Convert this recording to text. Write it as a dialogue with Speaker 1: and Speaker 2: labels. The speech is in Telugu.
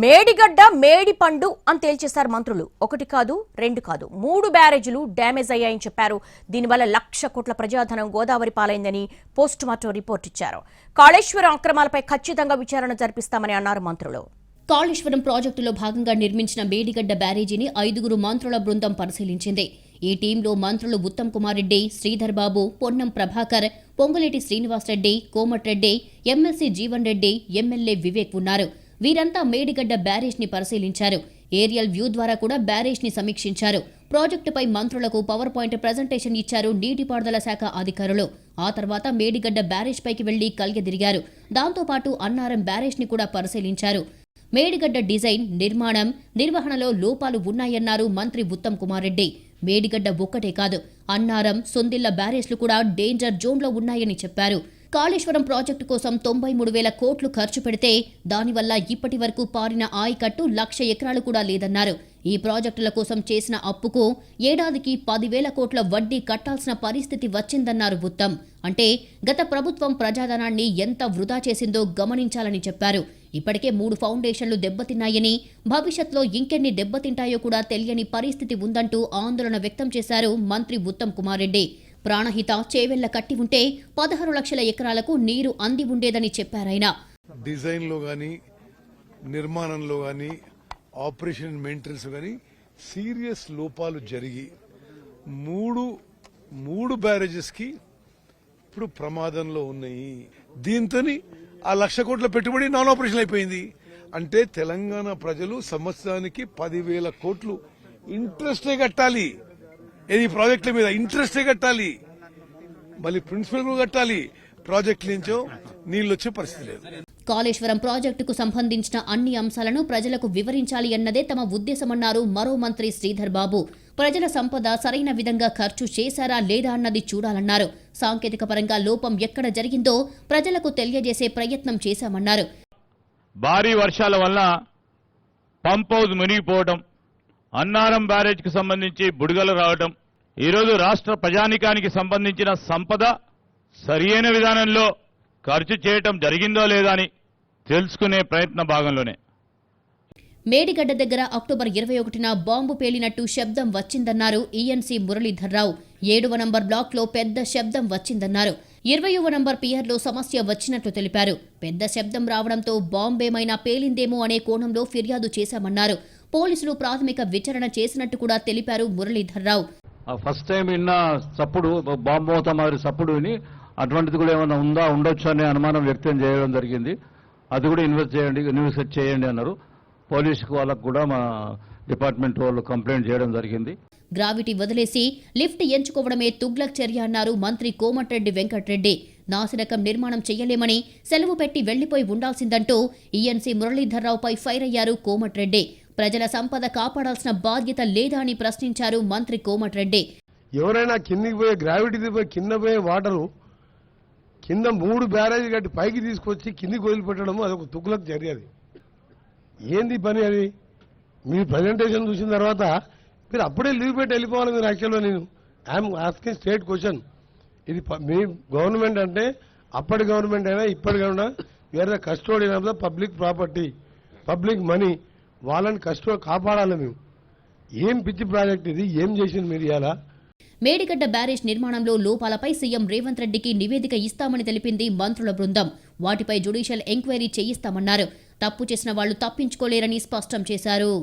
Speaker 1: మేడిగడ్డ మేడిపండు అని తేల్చేశారు మంత్రులు. ఒకటి కాదు, రెండు కాదు, 3 బ్యారేజీలు డ్యామేజ్ అయ్యాయని చెప్పారు. దీనివల్ల 1,00,000 కోట్ల ప్రజాధనం గోదావరి పాలైందని పోస్టుమార్టం రిపోర్ట్ ఇచ్చారు. కాళేశ్వరం అక్రమాలపై ఖచ్చితంగా విచారణ జరిపిస్తామని అన్నారు మంత్రులు.
Speaker 2: కాళేశ్వరం ప్రాజెక్టులో భాగంగా నిర్మించిన మేడిగడ్డ బ్యారేజీని 5 మంత్రుల బృందం పరిశీలించింది. ఈ టీంలో మంత్రులు ఉత్తమ్ కుమార్ రెడ్డి, శ్రీధర్ బాబు, పొన్నం ప్రభాకర్, పొంగులేటి శ్రీనివాసరెడ్డి, కోమటిరెడ్డి, ఎమ్మెల్సీ జీవన్ రెడ్డి, ఎమ్మెల్యే వివేక్ ఉన్నారు. వీరంతా మేడిగడ్డ బ్యారేజ్ ని పరిశీలించారు. ఏరియల్ వ్యూ ద్వారా కూడా బ్యారేజ్ ని సమీక్షించారు. ప్రాజెక్టుపై మంత్రులకు పవర్ పాయింట్ ప్రజెంటేషన్ ఇచ్చారు నీటిపారుదల శాఖ అధికారులు. ఆ తర్వాత మేడిగడ్డ బ్యారేజ్ పైకి వెళ్లి కలిగెదిరిగారు. దాంతోపాటు అన్నారం బ్యారేజ్ ని కూడా పరిశీలించారు. మేడిగడ్డ డిజైన్, నిర్మాణం, నిర్వహణలో లోపాలు ఉన్నాయన్నారు మంత్రి ఉత్తమ్ కుమార్ రెడ్డి. మేడిగడ్డ ఒక్కటే కాదు, అన్నారం, సొందిళ్ల బ్యారేజ్లు కూడా డేంజర్ జోన్లో ఉన్నాయని చెప్పారు. కాళేశ్వరం ప్రాజెక్టు కోసం 93,000 కోట్లు ఖర్చు పెడితే దానివల్ల ఇప్పటి వరకు పారిన ఆయకట్టు 1,00,000 ఎకరాలు కూడా లేదన్నారు. ఈ ప్రాజెక్టుల కోసం చేసిన అప్పుకు ఏడాదికి 10,000 కోట్ల వడ్డీ కట్టాల్సిన పరిస్థితి వచ్చిందన్నారు ఉత్తమ్. అంటే గత ప్రభుత్వం ప్రజాధనాన్ని ఎంత వృధా చేసిందో గమనించాలని చెప్పారు. ఇప్పటికే 3 ఫౌండేషన్లు దెబ్బతిన్నాయని, భవిష్యత్తులో ఇంకెన్ని దెబ్బతింటాయో కూడా తెలియని పరిస్థితి ఉందంటూ ఆందోళన వ్యక్తం చేశారు మంత్రి ఉత్తమ్ కుమార్ రెడ్డి. ప్రాణహిత చేవెళ్ల కట్టి ఉంటే 16 లక్షల ఎకరాలకు నీరు అంది ఉండేదని చెప్పారాయన.
Speaker 3: డిజైన్ లో గాని, నిర్మాణంలో గాని, ఆపరేషన్ మెయింటెనెన్స్ గాని సీరియస్ లోపాలు జరిగి మూడు బ్యారేజెస్ కి ఇప్పుడు ప్రమాదంలో ఉన్నాయి. దీంతోని ఆ 1,00,000 కోట్ల పెట్టుబడి నాన్ ఆపరేషన్ అయిపోయింది. అంటే తెలంగాణ ప్రజలు సంవత్సరానికి 10,000 కోట్లు ఇంట్రెస్టే కట్టాలి. ఏది ప్రాజెక్టుల మీద ఇంట్రెస్టే కట్టాలి, మళ్ళీ ప్రిన్సిపల్ కూడా కట్టాలి. ప్రాజెక్టు నుంచో నీళ్ళు వచ్చే పరిస్థితి లేదు.
Speaker 2: కాళేశ్వరం ప్రాజెక్టుకు సంబంధించిన అన్ని అంశాలను ప్రజలకు వివరించాలి అన్నదే తమ ఉద్దేశమన్నారు మరో మంత్రి శ్రీధర్ బాబు. ప్రజల సంపద సరైన విధంగా ఖర్చు చేశారా లేదా అన్నది చూడాలన్నారు. సాంకేతిక పరంగా లోపం ఎక్కడ జరిగిందో ప్రజలకు తెలియజేసే ప్రయత్నం చేశామన్నారు.
Speaker 4: భారీ వర్షాల వల్ల పంప్ హౌస్ మునిగిపోవడం, అన్నారం బ్యారేజ్కి సంబంధించి బుడగలు రావడం, ఈరోజు రాష్ట్ర ప్రజానికానికి సంబంధించిన సంపద సరియైన విధానంలో ఖర్చు చేయటం జరిగిందో లేదా అని తెలుసుకునే ప్రయత్న భాగంలోనే
Speaker 2: మేడిగడ్డ దగ్గర అక్టోబర్ 21న బాంబు పేలినట్టు శబ్దం వచ్చిందన్నారు ఈఎన్సీ మురళీధర్రావు. 7వ నంబర్ బ్లాక్లో పెద్ద శబ్దం వచ్చిందన్నారు. 20వ నంబర్ పియర్లో సమస్య వచ్చినట్లు తెలిపారు. పెద్ద శబ్దం రావడంతో బాంబేమైనా పేలిందేమో అనే కోణంలో ఫిర్యాదు చేశామన్నారు. పోలీసులు ప్రాథమిక విచారణ చేసినట్టు కూడా తెలిపారు మురళీధర్రావు.
Speaker 5: ఫస్ట్ టైం విన్న చప్పుడు, బాంబు మోత మాదిరి చప్పుడు విని అటువంటిది కూడా ఏమైనా ఉండొచ్చు అనే అనుమానం వ్యక్తం చేయడం జరిగింది. అది కూడా ఇన్వెస్టిగేట్ చేయండి అన్నారు. పోలీసు వాళ్ళకు కూడా మా డిపార్ట్మెంట్ వాళ్ళు కంప్లైంట్ చేయడం జరిగింది.
Speaker 2: గ్రావిటీ వదిలేసి లిఫ్ట్ ఎంచుకోవడమే తుగ్లక్ చర్య అన్నారు మంత్రి కోమటిరెడ్డి వెంకటరెడ్డి. నాసిరకం నిర్మాణం చెయ్యలేమని సెలవు పెట్టి వెళ్లిపోయి ఉండాల్సిందంటూ ఈఎన్సీ మురళీధర్రావుపై ఫైర్ అయ్యారు కోమటిరెడ్డి. ప్రజల సంపద కాపాడాల్సిన బాధ్యత లేదా అని ప్రశ్నించారు మంత్రి కోమటిరెడ్డి.
Speaker 6: ఎవరైనా కిందికి పోయే గ్రావిటీ పోయి కింద పోయే వాటరు కింద 3 బ్యారేజ్ కట్టి పైకి తీసుకొచ్చి కిందికి వదిలిపెట్టడం అదొక తుగ్లక్ చర్య. అది ఏంది పని? అది మీరు ప్రజెంటేషన్ చూసిన తర్వాత మీరు అప్పుడే లీవ్ పెట్టి వెళ్ళిపోవాలి. మీరు యాక్చువల్గా నేను ఐఎమ్ ఆస్కింగ్ స్టేట్ క్వశ్చన్. ఇది మీ గవర్నమెంట్ అంటే అప్పటి గవర్నమెంట్ అయినా ఇప్పటి government wear the custodian of the public property, public money. వాళ్ళని కాపాడాలి. మేము ఏం పిచ్చి ప్రాజెక్ట్ ఇది? ఏం చేసింది మీరు ఇలా?
Speaker 2: మేడిగడ్డ బ్యారేజ్ నిర్మాణంలో లోపాలపై సీఎం రేవంత్ రెడ్డికి నివేదిక ఇస్తామని తెలిపింది మంత్రుల బృందం. వాటిపై జ్యుడిషియల్ ఎంక్వైరీ చేయిస్తామన్నారు. తప్పు చేసిన వాళ్లు తప్పించుకోలేరని స్పష్టం చేశారు.